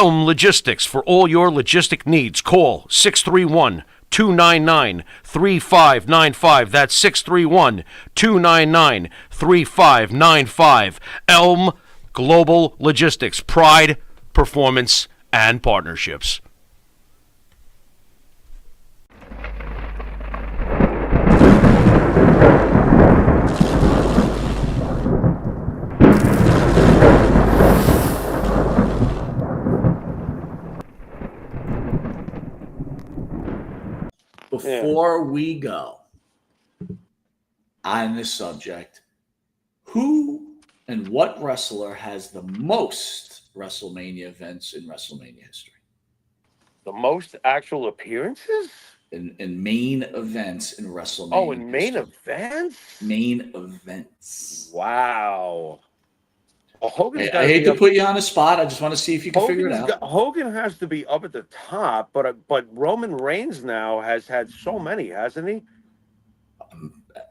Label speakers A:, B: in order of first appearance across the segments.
A: Elm Logistics. For all your logistic needs, call 631-299-3595. That's 631-299-3595. Elm Global Logistics. Pride, performance, and partnerships.
B: Before we go on this subject, who and what wrestler has the most WrestleMania events in WrestleMania history?
C: The most actual appearances?
B: In main events in WrestleMania.
C: Oh, in main
B: history.
C: events?
B: Main events.
C: Wow. Well, Hogan's
B: I hate to put you on the spot. I just want to see if you can figure it out.
C: Hogan has to be up at the top, but Roman Reigns now has had so many, hasn't he?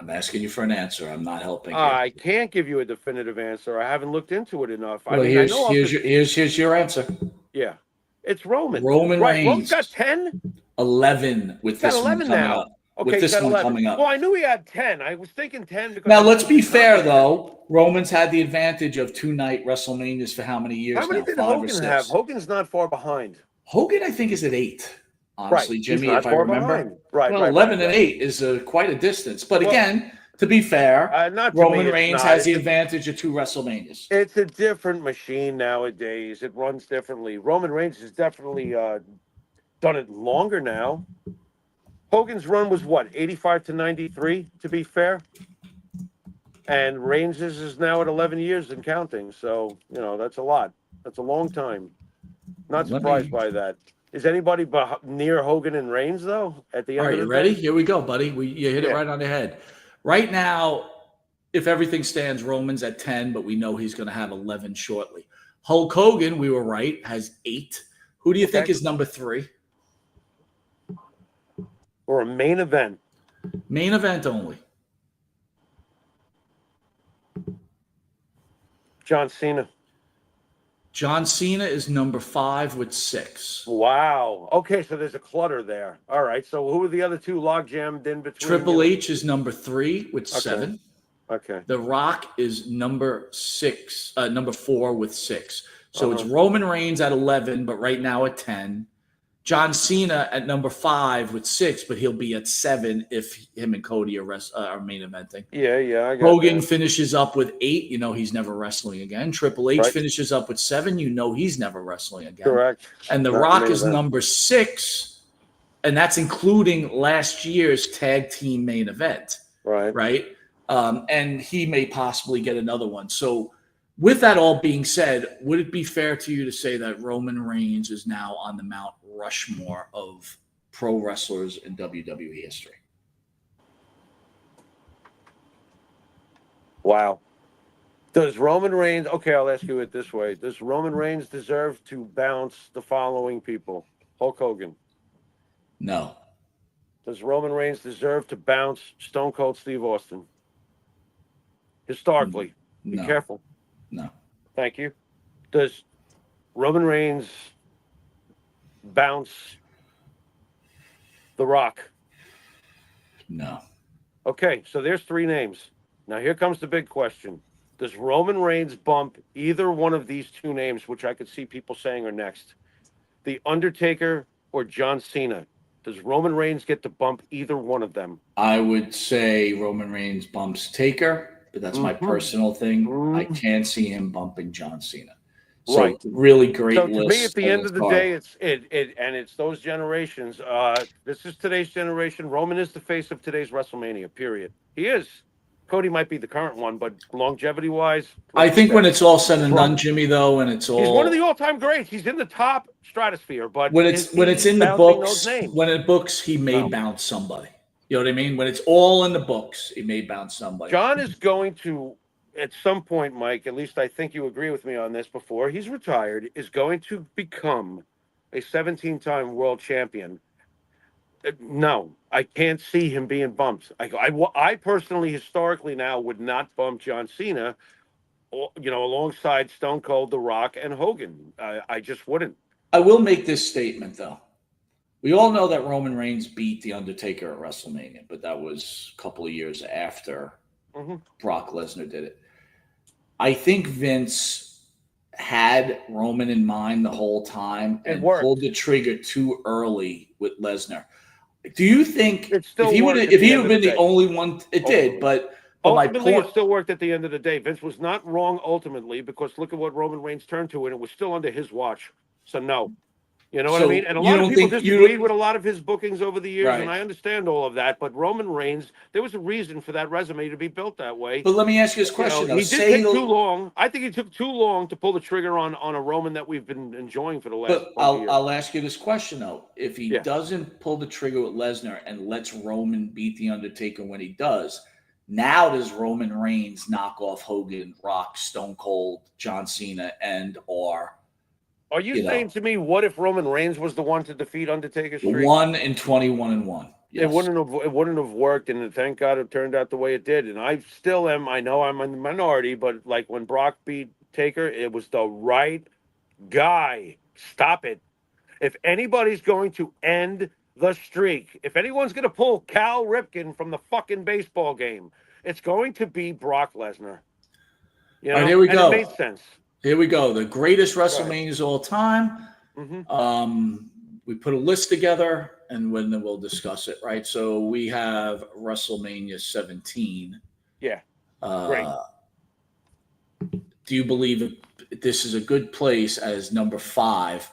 B: I'm asking you for an answer. I'm not helping.
C: I can't give you a definitive answer. I haven't looked into it enough.
B: Well, here's your answer.
C: Yeah, it's Roman.
B: Roman Reigns.
C: Roman's got 10?
B: 11 with this one coming up.
C: Okay,
B: with this one
C: 11.
B: coming up.
C: Well, I knew he had 10. I was thinking 10 because.
B: Now, let's be fair, though. Roman's had the advantage of 2-night WrestleManias for how many years now?
C: How many did Hogan have? Hogan's not far behind.
B: Hogan, I think, is at 8. Honestly,
C: right.
B: Jimmy, if I remember.
C: Behind. Right.
B: Well, 11 and 8 is quite a distance. But again, to be fair, Roman Reigns has the advantage of 2 WrestleManias.
C: It's a different machine nowadays. It runs differently. Roman Reigns has definitely done it longer now. Hogan's run was what, 85 to 93, to be fair? And Reigns is now at 11 years and counting. So, that's a lot. That's a long time. Not surprised by that. Is anybody near Hogan and Reigns, though, at the end of the day?
B: All right, you ready? Here we go, buddy. You hit it right on the head. Right now, if everything stands, Roman's at 10, but we know he's going to have 11 shortly. Hulk Hogan, we were right, has 8. Who do you think is number 3?
C: Or a main event?
B: Main event only.
C: John Cena.
B: John Cena is number 5 with 6.
C: Wow. Okay, so there's a clutter there. All right. So who are the other two log jammed in between?
B: Triple H is number 3 with 7.
C: Okay.
B: The Rock is number 4 with 6. So it's Roman Reigns at 11, but right now at 10. John Cena at number 5 with 6, but he'll be at 7 if him and Cody are main eventing.
C: Yeah, I got
B: Hogan finishes up with 8. You know he's never wrestling again. Triple H finishes up with 7. You know he's never wrestling again.
C: Correct.
B: And The Rock is number 6, and that's including last year's tag team main event. Right. And he may possibly get another one. So with that all being said, would it be fair to you to say that Roman Reigns is now on the Mount Rushmore of pro wrestlers in WWE history?
C: Wow. Does Roman Reigns, I'll ask you it this way. Does Roman Reigns deserve to bounce the following people? Hulk Hogan.
B: No.
C: Does Roman Reigns deserve to bounce Stone Cold Steve Austin? Historically. Be careful.
B: No.
C: Thank you. Does Roman Reigns bounce The Rock?
B: No.
C: Okay, so there's 3 names. Now here comes the big question. Does Roman Reigns bump either one of these 2 names, which I could see people saying are next? The Undertaker or John Cena? Does Roman Reigns get to bump either one of them?
B: I would say Roman Reigns bumps Taker, but that's my personal thing. I can't see him bumping John Cena. So really great
C: so
B: list.
C: To me, at the end of the day, it's those generations. This is today's generation. Roman is the face of today's WrestleMania, period. He is. Cody might be the current one, but longevity-wise...
B: I think when it's all said and done, Jimmy, though, and it's all...
C: He's one of the all-time greats. He's in the top stratosphere, but...
B: When it's in the books, he may bounce somebody. You know what I mean? When it's all in the books, he may bounce somebody.
C: John is going to, at some point, Mike, at least I think you agree with me on this before, he's retired, is going to become a 17-time world champion. No, I can't see him being bumped. I personally, historically now, would not bump John Cena, alongside Stone Cold, The Rock, and Hogan. I just wouldn't.
B: I will make this statement though. We all know that Roman Reigns beat The Undertaker at WrestleMania, but that was a couple of years after Brock Lesnar did it. I think Vince had Roman in mind the whole time and pulled the trigger too early with Lesnar. Do you think if he would have been the only one, it did, but
C: ultimately, it still worked at the end of the day. Vince was not wrong ultimately, because look at what Roman Reigns turned to, and it was still under his watch. So no. You know what I mean? And a lot of people disagreed with a lot of his bookings over the years, and I understand all of that. But Roman Reigns, there was a reason for that resume to be built that way.
B: But let me ask you this question.
C: He did take too long. I think he took too long to pull the trigger on a Roman that we've been enjoying for the last years.
B: I'll ask you this question, though. If he doesn't pull the trigger with Lesnar and lets Roman beat The Undertaker when he does, now does Roman Reigns knock off Hogan, Rock, Stone Cold, John Cena, and or...
C: Are you saying to me, what if Roman Reigns was the one to defeat Undertaker Street?
B: 1-21-1. Yes.
C: It wouldn't have worked, and thank God it turned out the way it did. And I still am. I know I'm in the minority, but like when Brock beat Taker, it was the right guy. Stop it. If anybody's going to end the streak, if anyone's going to pull Cal Ripken from the fucking baseball game, it's going to be Brock Lesnar. You know?
B: All right, here we go.
C: It made sense.
B: Here we go. The greatest WrestleManias of all time. We put a list together, and then we'll discuss it, right? So we have WrestleMania 17.
C: Yeah. Great.
B: Do you believe this is a good place as number 5?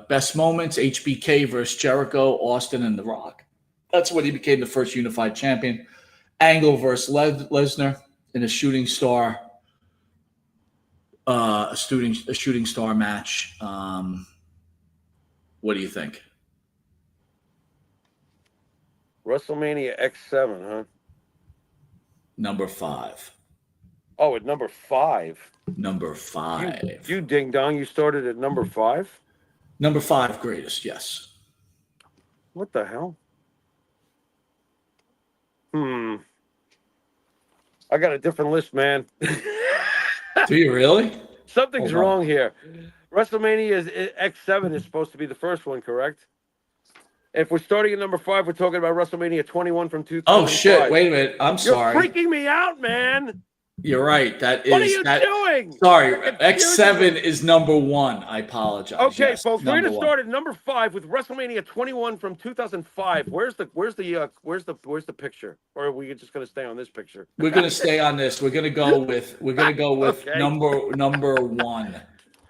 B: Best moments, HBK versus Jericho, Austin, and The Rock. That's when he became the first unified champion. Angle versus Lesnar in a shooting star. A shooting star match. What do you think?
C: WrestleMania X7, huh?
B: Number 5.
C: Oh, at number 5.
B: Number 5.
C: You ding dong. You started at number 5.
B: Number 5 greatest. Yes.
C: What the hell? I got a different list, man.
B: Do you really?
C: Something's wrong here. WrestleMania X7 is supposed to be the first one, correct? If we're starting at number 5, we're talking about WrestleMania 21 from 2005.
B: Oh shit! Wait a minute. I'm sorry.
C: You're freaking me out, man.
B: You're right. That is.
C: What are you doing?
B: Sorry, X7 is number 1. I apologize.
C: Okay,
B: yes,
C: folks, we're gonna start at number 5 with WrestleMania 21 from 2005. Where's the picture? Or are we just gonna stay on this picture?
B: We're gonna stay on this. We're gonna go with okay. number 1.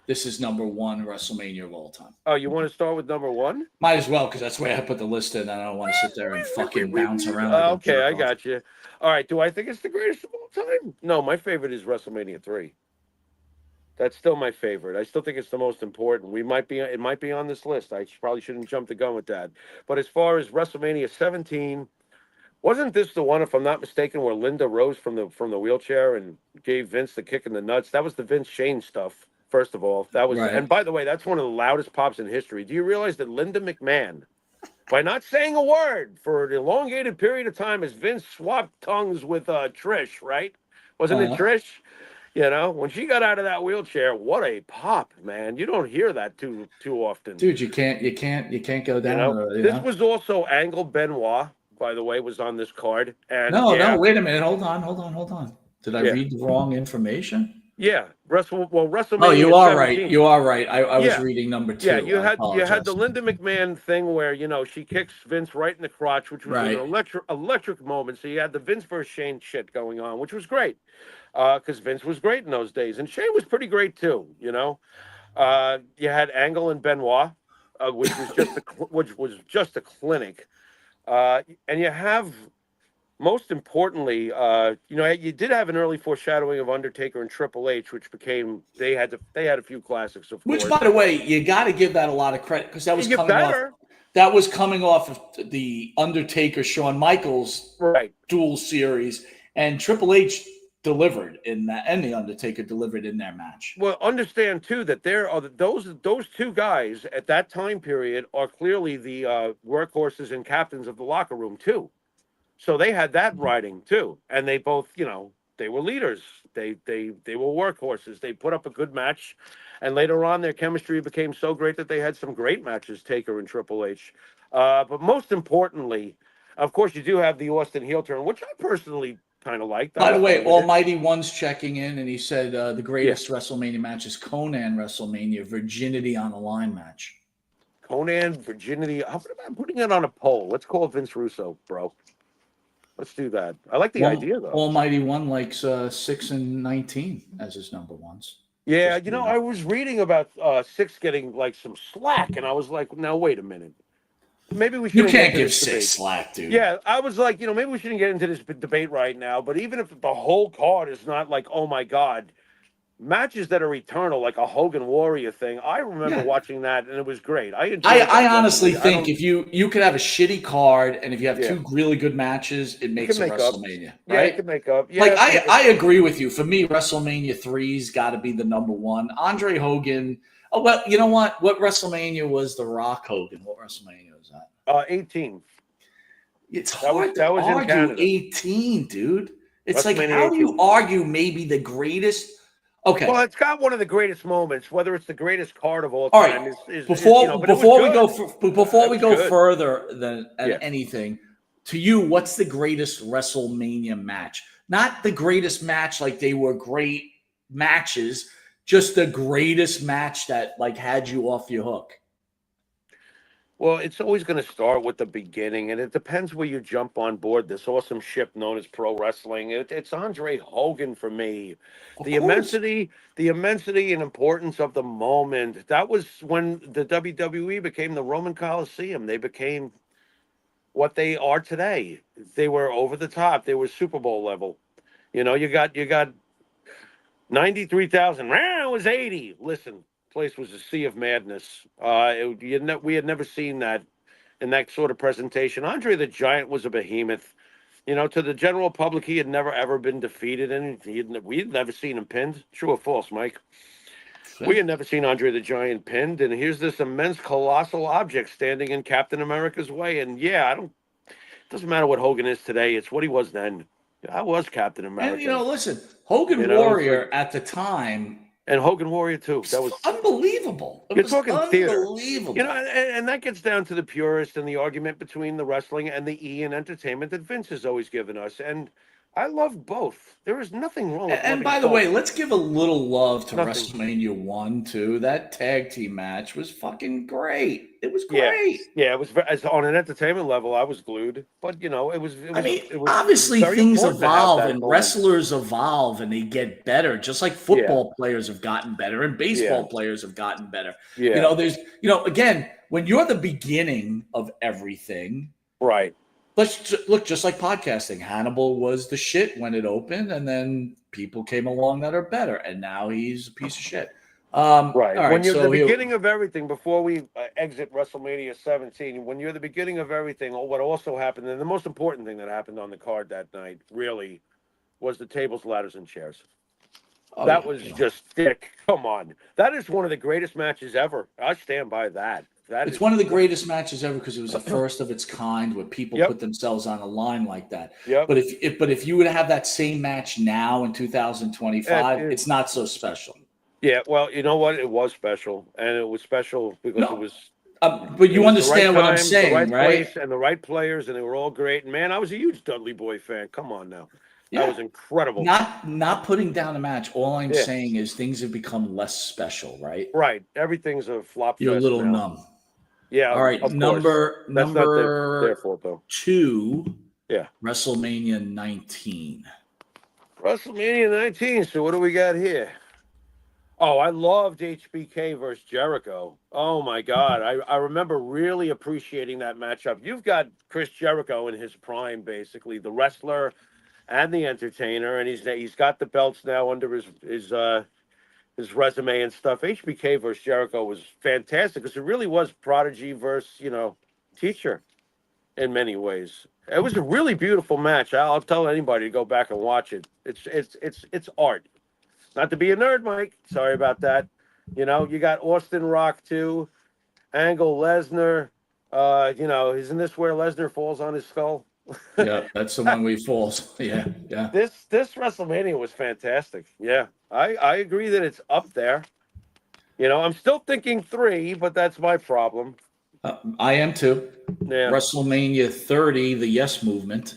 B: This is number 1 WrestleMania of all time.
C: Oh, you want to start with number 1?
B: Might as well, because that's where I put the list in. I don't want to sit there and fucking bounce around.
C: Okay, I got you. All right, do I think it's the greatest of all time? No, my favorite is WrestleMania 3. That's still my favorite. I still think it's the most important. It might be on this list. I probably shouldn't jump the gun with that. But as far as WrestleMania 17, wasn't this the one, if I'm not mistaken, where Linda rose from the wheelchair and gave Vince the kick in the nuts? That was the Vince Shane stuff. First of all, that was, right. And by the way, that's one of the loudest pops in history. Do you realize that Linda McMahon, by not saying a word for an elongated period of time, as Vince swapped tongues with Trish, right? Wasn't it Trish? You know, when she got out of that wheelchair, what a pop, man! You don't hear that too often,
B: dude. You can't go down.
C: This was also Angle Benoit, by the way, was on this card. And
B: no, wait a minute, hold on. Did I read the wrong information?
C: Yeah, WrestleMania.
B: Oh, you are 17. Right. You are right. I was reading number 2.
C: Yeah, you had the Linda McMahon thing where she kicks Vince right in the crotch, which was an electric moment. So you had the Vince versus Shane shit going on, which was great because Vince was great in those days, and Shane was pretty great too. You had Angle and Benoit, which was just a clinic, and you have. Most importantly, you did have an early foreshadowing of Undertaker and Triple H, which became they had a few classics, of course.
B: Which, by the way, you got to give that a lot of credit because that was coming off of the Undertaker Shawn Michaels dual series, and Triple H delivered in that, and the Undertaker delivered in their match.
C: Well, understand too that there are those two guys at that time period are clearly the workhorses and captains of the locker room too. So they had that riding too, and they both, they were leaders. They were workhorses. They put up a good match, and later on, their chemistry became so great that they had some great matches, Taker and Triple H. But most importantly, of course, you do have the Austin heel turn, which I personally kind of liked.
B: By the way,
C: It.
B: Almighty One's checking in, and he said the greatest
C: Yeah.
B: WrestleMania match is Conan WrestleMania, virginity on the line match.
C: Conan, virginity. I'm putting it on a poll. Let's call Vince Russo, bro. Let's do that. I like the idea, though.
B: Almighty One likes 6 and 19 as his number ones.
C: Yeah, I was reading about 6 getting like some slack, and I was like, now wait a minute. Maybe we should.
B: You can't give 6 slack, dude.
C: Yeah, I was like, maybe we shouldn't get into this debate right now. But even if the whole card is not like, oh my God, matches that are eternal, like a Hogan Warrior thing, I remember watching that, and it was great.
B: I honestly think if you could have a shitty card, and if you have 2 really good matches, it makes a WrestleMania.
C: Right?
B: Yeah,
C: it could make up. Yeah,
B: like I agree with you. For me, WrestleMania 3's got to be the number one. Andre Hogan. Oh well, you know what? What WrestleMania was the Rock Hogan? What WrestleMania was that?
C: 18.
B: It's hard to argue 18, dude. It's like, how do you argue maybe the greatest? Okay.
C: Well, it's got one of the greatest moments, whether it's the greatest card of all
B: time.
C: All right.
B: Before we go further than anything, to you, what's the greatest WrestleMania match? Not the greatest match like they were great matches, just the greatest match that like had you off your hook.
C: Well, it's always going to start with the beginning, and it depends where you jump on board this awesome ship known as pro wrestling. It's Andre Hogan for me. The immensity and importance of the moment. That was when the WWE became the Roman Coliseum. They became what they are today. They were over the top. They were Super Bowl level. You got 93,000. It was 80. Listen. Place was a sea of madness. We had never seen that in that sort of presentation. Andre the Giant was a behemoth. To the general public, he had never ever been defeated, and we had never seen him pinned. True or false, Mike? We had never seen Andre the Giant pinned, and here's this immense, colossal object standing in Captain America's way. And it doesn't matter what Hogan is today; it's what he was then. I was Captain America.
B: And listen, Hogan Warrior at the time.
C: And Hogan Warrior too. That was
B: unbelievable.
C: You're talking
B: unbelievable.
C: Theater. And that gets down to the purist and the argument between the wrestling and the in entertainment that Vince has always given us. And I love both. There is nothing wrong with
B: And by the way, let's give a little love to WrestleMania 1, too. That tag team match was fucking great. It was great.
C: Yeah, it was on an entertainment level. I was glued, but it was.
B: Obviously things evolve and wrestlers evolve and they get better, just like football players have gotten better and baseball players have gotten better.
C: Yeah.
B: There's, again, when you're the beginning of everything,
C: right?
B: Let's look, just like podcasting. Hannibal was the shit when it opened, and then people came along that are better, and now he's a piece of shit.
C: Right. When you're the beginning of everything, before we exit WrestleMania 17, when you're the beginning of everything, what also happened, and the most important thing that happened on the card that night, really, was the tables, ladders, and chairs. That was just thick. Come on. That is one of the greatest matches ever. I stand by that.
B: It's one of the greatest matches ever because it was the first of its kind where people put themselves on a line like that.
C: Yep.
B: But if you would have that same match now in 2025, it's not so special.
C: Yeah, well, you know what? It was special, and it was special because it was.
B: But you understand what I'm saying,
C: the right?
B: Place
C: and the right players, and they were all great. And man, I was a huge Dudley Boy fan. Come on now. Yeah. That was incredible.
B: Not putting down a match. All I'm saying is things have become less special, right?
C: Right. Everything's a flop.
B: You're a little numb.
C: Yeah.
B: All right. Number
C: not their fault, though.
B: 2.
C: Yeah.
B: WrestleMania 19.
C: WrestleMania 19. So what do we got here? Oh, I loved HBK versus Jericho. Oh my God. I remember really appreciating that matchup. You've got Chris Jericho in his prime, basically, the wrestler and the entertainer, and he's got the belts now under his resume and stuff. HBK versus Jericho was fantastic because it really was prodigy versus, teacher in many ways. It was a really beautiful match. I'll tell anybody to go back and watch it. It's art. Not to be a nerd, Mike. Sorry about that. You got Austin Rock too, Angle, Lesnar. Isn't this where Lesnar falls on his skull?
B: Yeah, that's the one we falls. Yeah, yeah.
C: This WrestleMania was fantastic. Yeah, I agree that it's up there. I'm still thinking 3, but that's my problem.
B: I am too.
C: Yeah.
B: WrestleMania 30, the Yes Movement.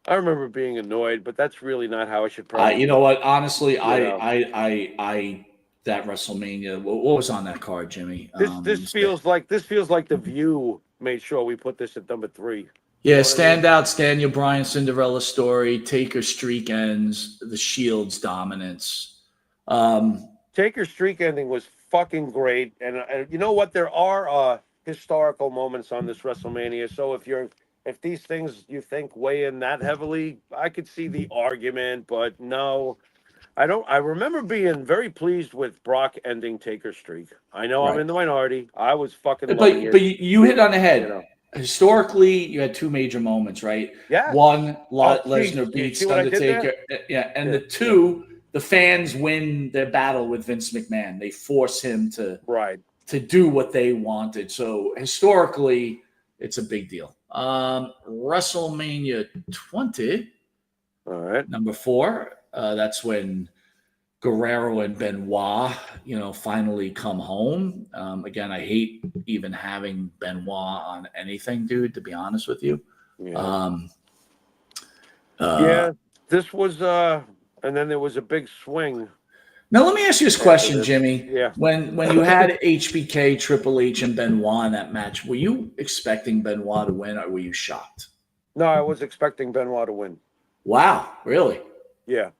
C: I remember being annoyed, but that's really not how I should probably.
B: You know what? Honestly,
C: know.
B: I that WrestleMania. What was on that card, Jimmy?
C: This feels like the View made sure we put this at number 3.
B: Yeah,
C: You know what I mean?
B: standouts: Daniel Bryan, Cinderella story, Taker streak ends, the Shield's dominance.
C: Taker's streak ending was fucking great, and you know what? There are historical moments on this WrestleMania. So if these things you think weigh in that heavily, I could see the argument, but no, I don't. I remember being very pleased with Brock ending Taker's streak. I know I'm in the minority. I was fucking loving it.
B: But you hit on the head. Historically, you had 2 major moments, right?
C: Yeah.
B: One, Lesnar beats Undertaker. Yeah, and the 2, the fans win their battle with Vince McMahon. They force him to do what they wanted. So historically, it's a big deal. WrestleMania 20.
C: All right.
B: Number 4. That's when Guerrero and Benoit, finally come home. Again, I hate even having Benoit on anything, dude, to be honest with you.
C: Yeah. This was, and then there was a big swing.
B: Now, let me ask you this question, Jimmy.
C: Yeah.
B: When you had HBK, Triple H, and Benoit in that match, were you expecting Benoit to win, or were you shocked?
C: No, I was expecting Benoit to win.
B: Wow, really?
C: Yeah.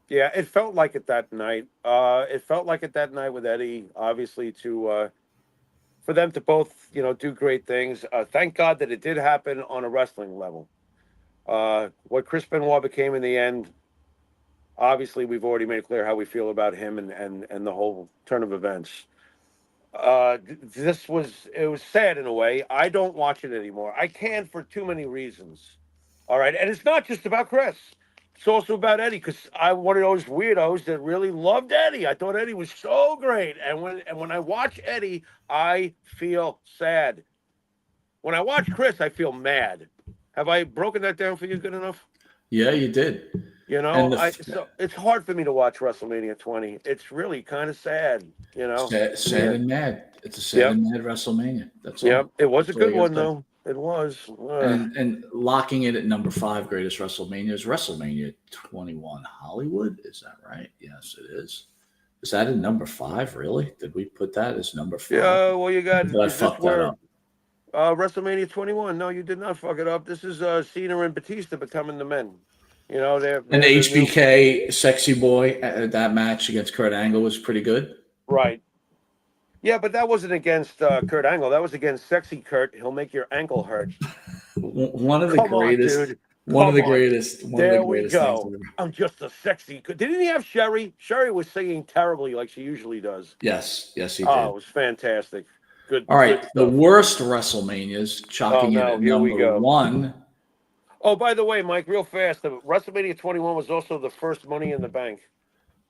C: Yeah, it felt like it that night. It felt like it that night with Eddie, obviously, for them to both, do great things. Thank God that it did happen on a wrestling level. What Chris Benoit became in the end, obviously, we've already made clear how we feel about him and the whole turn of events. It was sad in a way. I don't watch it anymore. I can't for too many reasons. All right, and it's not just about Chris. It's also about Eddie, because I'm one of those weirdos that really loved Eddie. I thought Eddie was so great, and when I watch Eddie, I feel sad. When I watch Chris, I feel mad. Have I broken that down for you good enough?
B: Yeah, you did.
C: So it's hard for me to watch WrestleMania 20. It's really kind of sad.
B: Sad and mad. It's a sad and mad WrestleMania. That's all.
C: Yeah, it was a good one though. It was.
B: And locking it at number 5, greatest WrestleMania, is WrestleMania 21 Hollywood. Is that right? Yes, it is. Is that in number 5? Really? Did we put that as number 5?
C: Yeah. Well, you got.
B: Did I fuck that up?
C: WrestleMania 21. No, you did not fuck it up. This is Cena and Batista becoming the men. They're
B: and HBK, Sexy Boy, that match against Kurt Angle was pretty good.
C: Right. Yeah, but that wasn't against Kurt Angle. That was against Sexy Kurt. He'll make your ankle hurt.
B: One of the greatest. One of the greatest.
C: There we go. I'm just a sexy. Didn't he have Sherry? Sherry was singing terribly like she usually does.
B: Yes, he did.
C: Oh, it was fantastic. Good.
B: All right, the worst WrestleManias, chalking it at number 1.
C: Oh, by the way, Mike, real fast, the WrestleMania 21 was also the first Money in the Bank.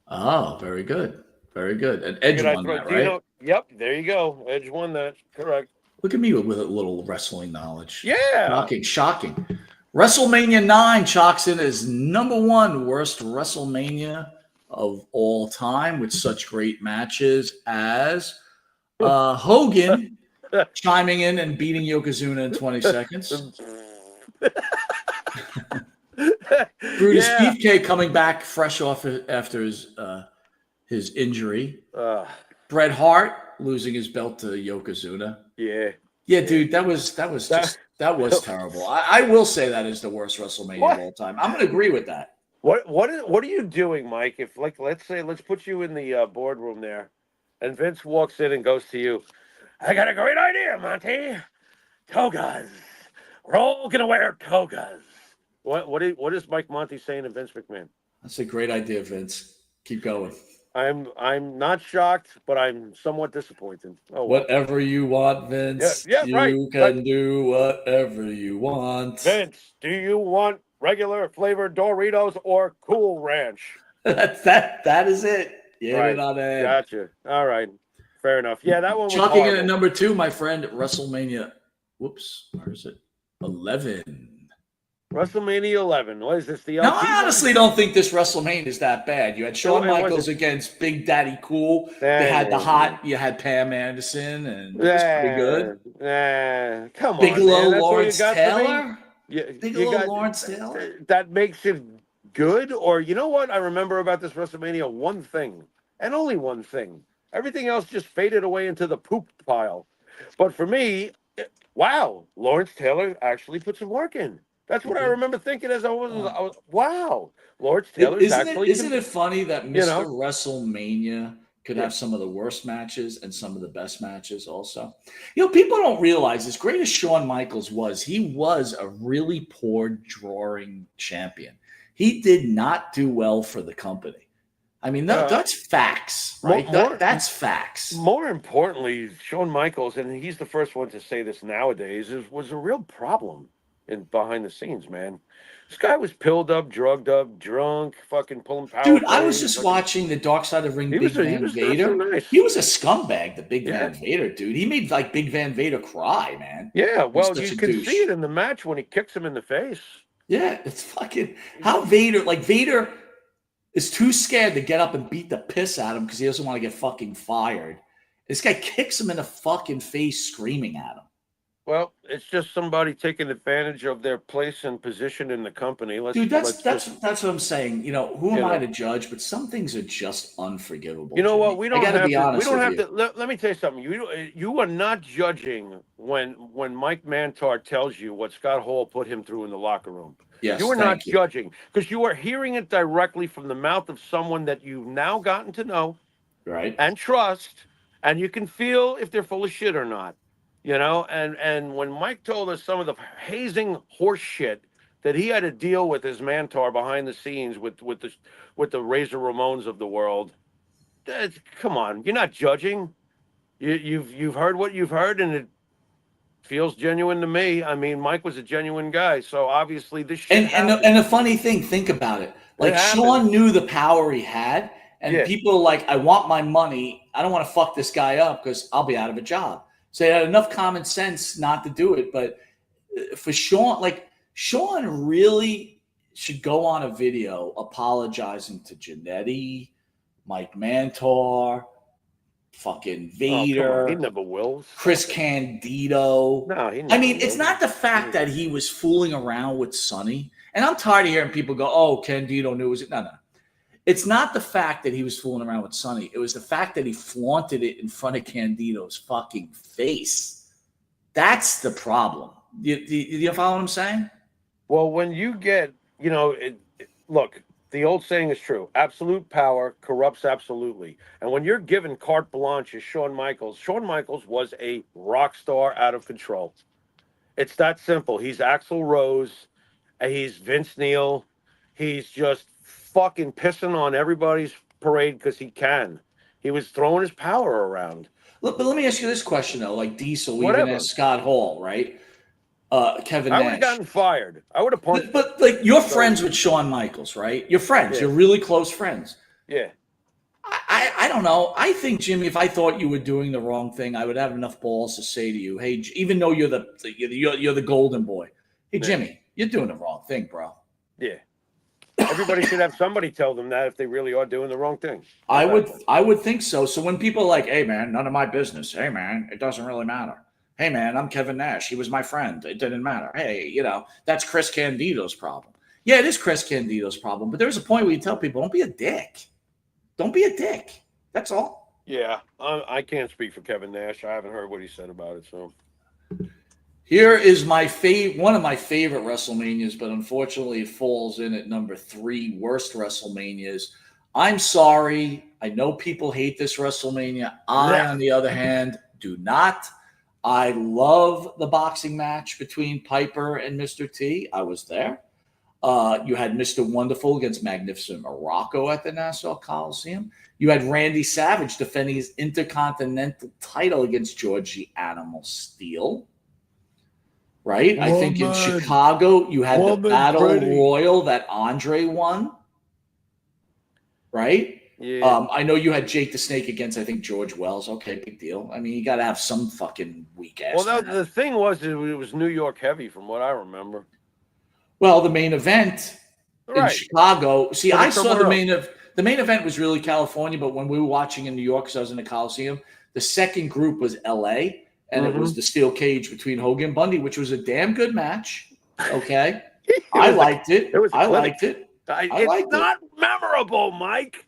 B: Oh, very good. Very good. And Edge won that, right?
C: Yep, there you go. Edge won that. Correct.
B: Look at me with a little wrestling knowledge.
C: Yeah.
B: Shocking. WrestleMania 9 chalks in as number 1 worst WrestleMania of all time, with such great matches as Hogan chiming in and beating Yokozuna in 20 seconds. Brutus Beefcake coming back fresh off after his injury. Bret Hart losing his belt to Yokozuna. Yeah, dude, that was terrible. I will say that is the worst WrestleMania of all time. I'm gonna agree with that.
C: What are you doing, Mike? If let's put you in the boardroom there, and Vince walks in and goes to you, I got a great idea, Monty. Togas. We're all gonna wear togas. What is Mike Monty saying to Vince McMahon?
B: That's a great idea, Vince. Keep going.
C: I'm not shocked, but I'm somewhat disappointed. Oh,
B: whatever you want, Vince. You can do whatever you want.
C: Vince, do you want regular flavored Doritos or Cool Ranch?
B: that is it. Yeah,
C: Gotcha. All right. Fair enough. Yeah, that one was
B: chalking in at number 2, my friend, WrestleMania whoops, where is it? 11.
C: WrestleMania 11. What is this? The
B: Now,
C: LT
B: I honestly don't think this WrestleMania is that bad. You had Shawn Michaels against Big Daddy Cool. They had you had Pam Anderson, and it was pretty good.
C: Come on,
B: Bigelow,
C: man. That's all you
B: Lawrence
C: got
B: Taylor.
C: for me?
B: Bigelow, Lawrence Taylor.
C: That makes it good? Or you know what I remember about this WrestleMania? One thing, and only one thing. Everything else just faded away into the poop pile. But for me, wow, Lawrence Taylor actually put some work in. That's what I remember thinking as I was wow, Lawrence Taylor's
B: Isn't it funny that Mr. WrestleMania could have some of the worst matches and some of the best matches also? People don't realize, as great as Shawn Michaels was, he was a really poor drawing champion. He did not do well for the company. I mean, that's facts, right? That's facts.
C: More importantly, Shawn Michaels, and he's the first one to say this nowadays, was a real problem behind the scenes, man. This guy was pilled up, drugged up, drunk, fucking pulling power.
B: Dude, I was just watching the Dark Side of the Ring. Big Van Vader. Nice. He was a scumbag, the Big Van Vader dude. He made like Big Van Vader cry, man.
C: Yeah, well, you can see it in the match when he kicks him in the face.
B: Yeah, it's fucking how Vader is too scared to get up and beat the piss out of him because he doesn't want to get fucking fired. This guy kicks him in the fucking face, screaming at him.
C: Well, it's just somebody taking advantage of their place and position in the company.
B: That's what I'm saying. Who am I to judge? But some things are just unforgivable.
C: You know what? We don't have to. Let me tell you something. You are not judging when Mike Mantar tells you what Scott Hall put him through in the locker room.
B: Yes,
C: you are not judging because you are hearing it directly from the mouth of someone that you've now gotten to know,
B: right,
C: and trust, and you can feel if they're full of shit or not. And when Mike told us some of the hazing horse shit that he had to deal with as Mantar behind the scenes with the Razor Ramones of the world, come on, you're not judging. You've heard what you've heard, and it feels genuine to me. I mean, Mike was a genuine guy, so obviously this shit.
B: And the funny thing, think about it. Like Shawn knew the power he had, and people are like, I want my money. I don't want to fuck this guy up because I'll be out of a job. So he had enough common sense not to do it. But for Shawn really should go on a video apologizing to Jannetty, Mike Mantar, fucking Vader.
C: He never will.
B: Chris Candido.
C: No, he never will.
B: It's not the fact that he was fooling around with Sonny. And I'm tired of hearing people go, oh, Candido knew it. No. It's not the fact that he was fooling around with Sonny. It was the fact that he flaunted it in front of Candido's fucking face. That's the problem. You follow what I'm saying?
C: Well, when you get, look, the old saying is true. Absolute power corrupts absolutely. And when you're given carte blanche as Shawn Michaels was a rock star out of control. It's that simple. He's Axl Rose. He's Vince Neil. He's just fucking pissing on everybody's parade because he can. He was throwing his power around.
B: Look, but let me ask you this question, though. Like Diesel, even as Scott Hall, right? Kevin Nash.
C: I would have gotten fired. I would have punched.
B: But like, you're friends with Shawn Michaels, right? You're friends. Yeah. You're really close friends.
C: Yeah.
B: I don't know. I think, Jimmy, if I thought you were doing the wrong thing, I would have enough balls to say to you, hey, even though you're the golden boy, hey, Jimmy, you're doing the wrong thing, bro.
C: Yeah. Everybody should have somebody tell them that if they really are doing the wrong thing.
B: I would think so. So when people are like, hey, man, none of my business. Hey, man, it doesn't really matter. Hey, man, I'm Kevin Nash. He was my friend. It didn't matter. Hey, that's Chris Candido's problem. Yeah, it is Chris Candido's problem. But there's a point where you tell people, don't be a dick. Don't be a dick. That's all.
C: Yeah, I can't speak for Kevin Nash. I haven't heard what he said about it. So
B: here is one of my favorite WrestleManias, but unfortunately it falls in at number 3, worst WrestleManias. I'm sorry. I know people hate this WrestleMania. On the other hand, do not. I love the boxing match between Piper and Mr. T. I was there. You had Mr. Wonderful against Magnificent Morocco at the Nassau Coliseum. You had Randy Savage defending his Intercontinental title against George the Animal Steele. Right? I think in Chicago, you had the Battle Royal that Andre won. Right?
C: Yeah.
B: I know you had Jake the Snake against, I think, George Wells. Okay, big deal. I mean, you got to have some fucking weak ass.
C: Well, the thing was, it was New York heavy, from what I remember.
B: Well, the main event in Chicago. See, I saw the main event was really California, but when we were watching in New York, because I was in the Coliseum, the second group was LA, and it was the steel cage between Hogan and Bundy, which was a damn good match. Okay. I liked it. I liked it.
C: It's not memorable, Mike.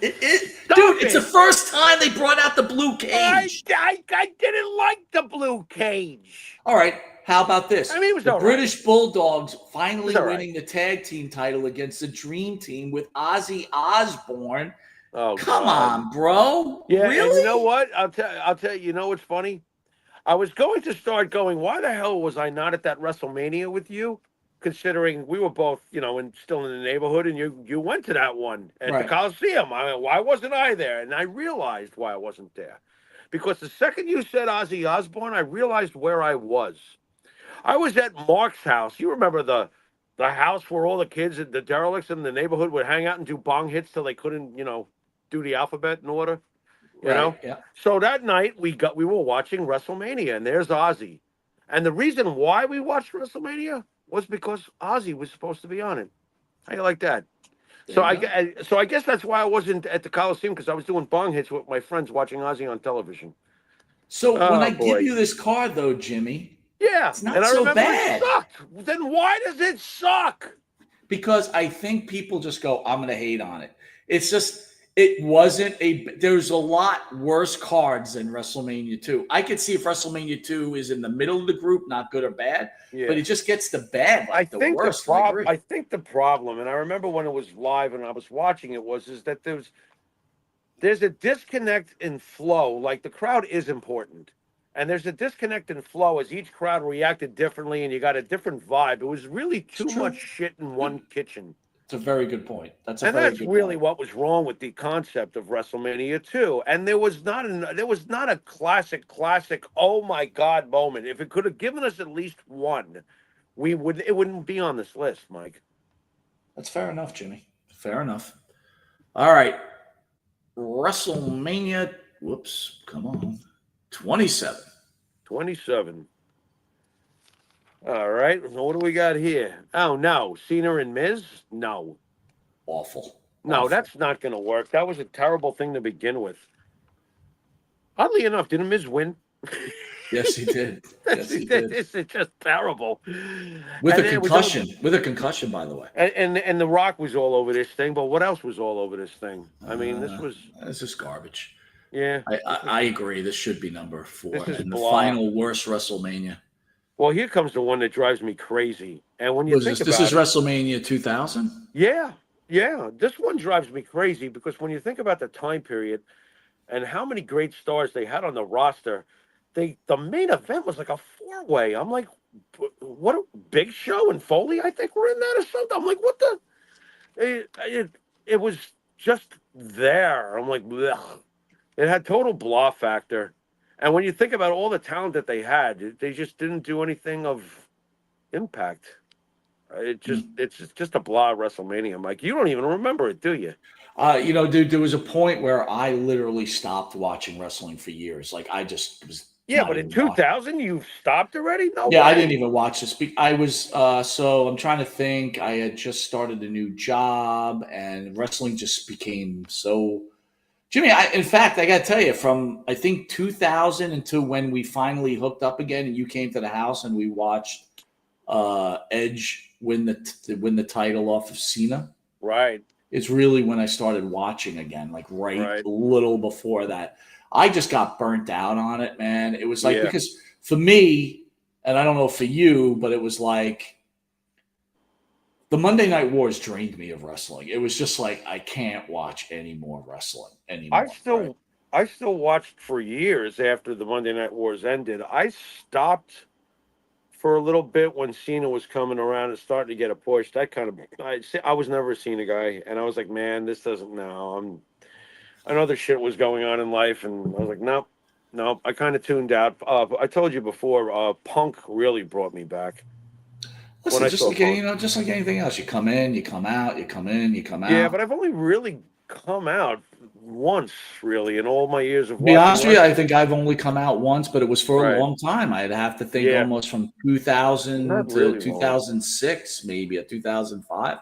B: Dude, it's the first time they brought out the blue cage.
C: I didn't like the blue cage.
B: All right. How about this?
C: I mean, it was
B: the British Bulldogs finally winning the tag team title against the Dream Team with Ozzy Osbourne. Oh, come on, bro.
C: Yeah,
B: really?
C: And you know what? I'll tell you. You know what's funny? I was going to start going, why the hell was I not at that WrestleMania with you? Considering we were both, still in the neighborhood, and you went to that one at the Coliseum. Why wasn't I there? And I realized why I wasn't there. Because the second you said Ozzy Osbourne, I realized where I was. I was at Mark's house. You remember the house where all the kids, the derelicts in the neighborhood would hang out and do bong hits till they couldn't, do the alphabet in order? You know?
B: Yeah.
C: So that night we were watching WrestleMania, and there's Ozzy. And the reason why we watched WrestleMania was because Ozzy was supposed to be on it. How you like that? So I guess that's why I wasn't at the Coliseum, because I was doing bong hits with my friends watching Ozzy on television.
B: So when I give you this card, though, Jimmy, it's not so bad.
C: It sucked. Then why does it suck?
B: Because I think people just go, I'm going to hate on it. It's just, there's a lot worse cards than WrestleMania 2. I could see if WrestleMania 2 is in the middle of the group, not good or bad, but it just gets the bad, like the worst.
C: I think the problem, and I remember when it was live and I was watching it, is that there's a disconnect in flow. Like, the crowd is important, and there's a disconnect in flow as each crowd reacted differently, and you got a different vibe. It was really too much shit in one kitchen.
B: It's a very good point. That's
C: really what was wrong with the concept of WrestleMania 2. And there was not a classic, oh my God moment. If it could have given us at least one, it wouldn't be on this list, Mike.
B: That's fair enough, Jimmy. Fair enough. All right. WrestleMania, come on. 27.
C: 27. All right. What do we got here? Oh, no. Cena and Miz? No.
B: Awful.
C: No, that's not going to work. That was a terrible thing to begin with. Oddly enough, didn't Miz win?
B: Yes, he did. Yes, he did.
C: It's just terrible.
B: With a concussion, by the way.
C: And The Rock was all over this thing, but what else was all over this thing? I mean,
B: this is garbage.
C: Yeah.
B: I agree. This should be number 4. And the final worst WrestleMania.
C: Well, here comes the one that drives me crazy. And when you think about
B: this is WrestleMania 2000?
C: Yeah. This one drives me crazy because when you think about the time period and how many great stars they had on the roster, the main event was like a 4-way. I'm like, what a Big Show and Foley, I think, were in that or something. I'm like, what the? It was just there. I'm like, blech. It had total blah factor. And when you think about all the talent that they had, they just didn't do anything of impact. It's just a blah WrestleMania. I'm like, you don't even remember it, do you?
B: Dude, there was a point where I literally stopped watching wrestling for years. Like, I just was.
C: Yeah, but in 2000, you stopped already? No.
B: Yeah, way. I didn't even watch this. I was so I'm trying to think. I had just started a new job, and wrestling just became so. Jimmy, in fact, I got to tell you, from I think 2000 until when we finally hooked up again, and you came to the house and we watched Edge win the title off of Cena.
C: Right.
B: It's really when I started watching again, like right a little before that. I just got burnt out on it, man. It was like because for me, and I don't know for you, but it was like. The Monday Night Wars drained me of wrestling. It was just like I can't watch any more wrestling anymore.
C: I still watched for years after the Monday Night Wars ended. I stopped for a little bit when Cena was coming around and starting to get a push. I was never a Cena guy, and I was like, man, this doesn't now. Another shit was going on in life, and I was like, nope. I kind of tuned out. I told you before, Punk really brought me back.
B: Listen, just like anything else, you come in, you come out, you come in, you come out.
C: Yeah, but I've only really come out once, really, in all my years of
B: To be
C: watching
B: honest with you, I
C: wrestling.
B: think I've only come out once, but it was for a
C: Right.
B: long time. I'd have to think
C: Yeah.
B: almost from
C: Not
B: 2000 to
C: really long.
B: 2006, maybe, or 2005.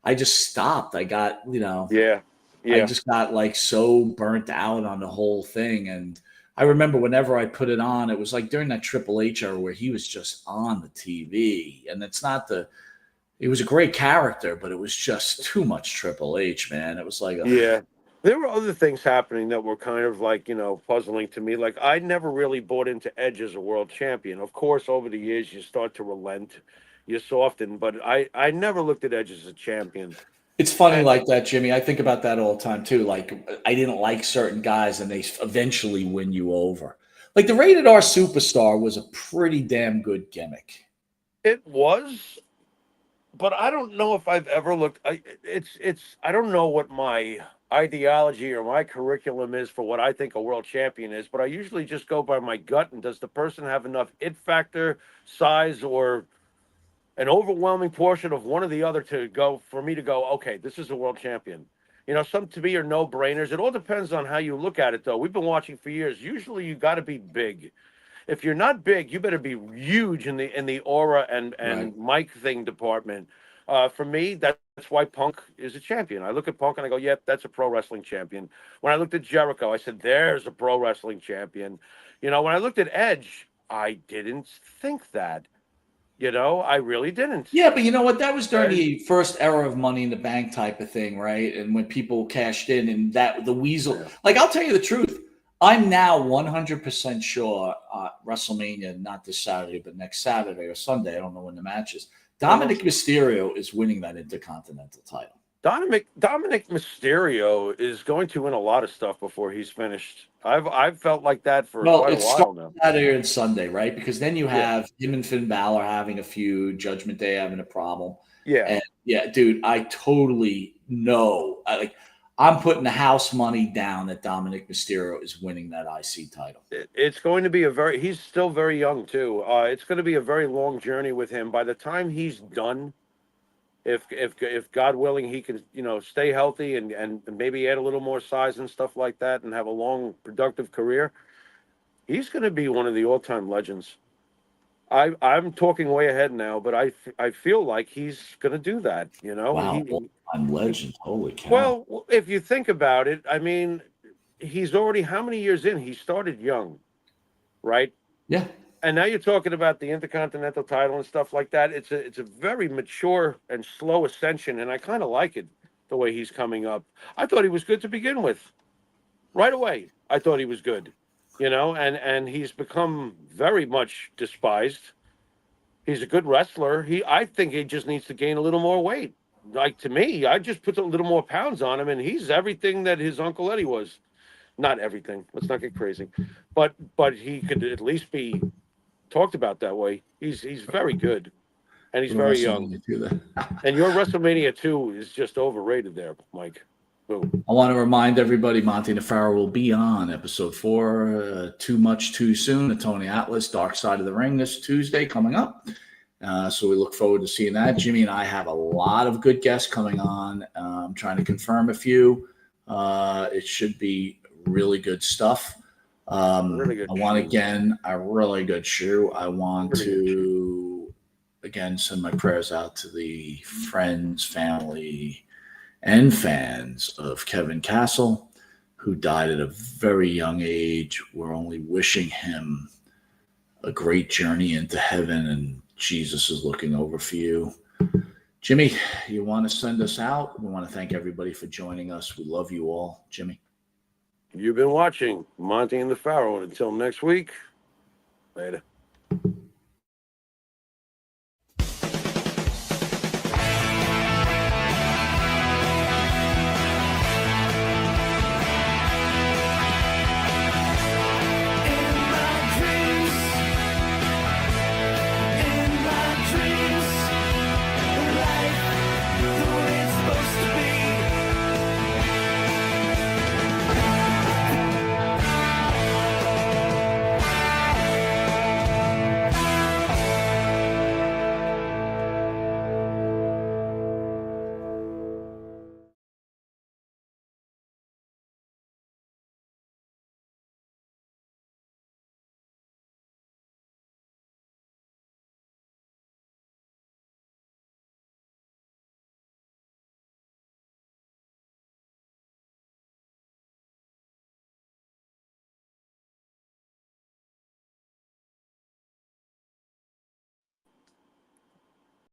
B: I just stopped. I got,
C: Yeah.
B: I
C: Yeah.
B: just got like so burnt out on the whole thing. And I remember whenever I put it on, it was like during that Triple H era where he was just on the TV. And it was a great character, but it was just too much Triple H, man. It was like,
C: Yeah. There were other things happening that were kind of like, puzzling to me. Like, I never really bought into Edge as a world champion. Of course, over the years, you start to relent, you soften, but I never looked at Edge as a champion.
B: it's funny
C: And
B: like that, Jimmy. I think about that all the time too. Like I didn't like certain guys, and they eventually win you over. Like the rated R superstar was a pretty damn good gimmick.
C: it was, but I don't know if I've ever looked. I don't know what my ideology or my curriculum is for what I think a world champion is, but I usually just go by my gut. And does the person have enough it factor, size, or an overwhelming portion of one or the other to go for me to go, okay, this is a world champion. Some to me are no brainers. It all depends on how you look at it, though. We've been watching for years. Usually, you got to be big. If you're not big, you better be huge in the aura and
B: Right.
C: mic thing department. For me, that's why Punk is a champion. I look at Punk and I go, yep, that's a pro wrestling champion. When I looked at Jericho, I said, there's a pro wrestling champion. When I looked at Edge, I didn't think that. I really didn't.
B: Yeah, but you know what? That was during
C: And
B: the first era of Money in the Bank type of thing, right? And when people cashed in, and that the Weasel.
C: yeah.
B: Like I'll tell you the truth. I'm now 100% sure WrestleMania, not this Saturday, but next Saturday or Sunday. I don't know when the match is. Dominic Mysterio is winning that Intercontinental title.
C: Dominic Mysterio is going to win a lot of stuff before he's finished. I've felt like that for
B: Well,
C: quite a
B: it starts
C: while now.
B: Saturday and Sunday, right? Because then you
C: Yeah.
B: have him and Finn Balor having a feud, Judgment Day having a problem.
C: Yeah.
B: And yeah, dude, I totally know. I'm putting the house money down that Dominic Mysterio is winning that IC title.
C: It's going to be he's still very young too. It's going to be a very long journey with him. By the time he's done, if God willing, he can, stay healthy and maybe add a little more size and stuff like that and have a long, productive career, he's going to be one of the all-time legends. I'm talking way ahead now, but I feel like he's going to do that,
B: Wow, all-time legend. Holy cow.
C: Well, if you think about it, I mean, he's already how many years in? He started young, right?
B: Yeah.
C: And now you're talking about the Intercontinental title and stuff like that. It's a very mature and slow ascension, and I kind of like it the way he's coming up. I thought he was good to begin with, right away. I thought he was good, and he's become very much despised. He's a good wrestler. I think he just needs to gain a little more weight. Like to me, I just put a little more pounds on him, and he's everything that his Uncle Eddie was. Not everything. Let's not get crazy, but he could at least be talked about that way. He's very good, and he's very young. And your WrestleMania 2 is just overrated there, Mike. Boom.
B: I want to remind everybody, Monte The Pharaoh will be on episode 4, Too Much Too Soon, the Tony Atlas, Dark Side of the Ring, this Tuesday coming up. So we look forward to seeing that. Jimmy and I have a lot of good guests coming on. I'm trying to confirm a few. It should be really good stuff.
C: Really good
B: I want,
C: shoe.
B: again, a really good shoe. I want
C: Really good
B: to, again, send my prayers out to the friends, family, and fans of Kevin Castle, who died at a very young age. We're only wishing him a great journey into heaven, and Jesus is looking over for you. Jimmy, you want to send us out? We want to thank everybody for joining us. We love you all. Jimmy.
C: You've been watching Monte and the Pharaoh. Until next week, later.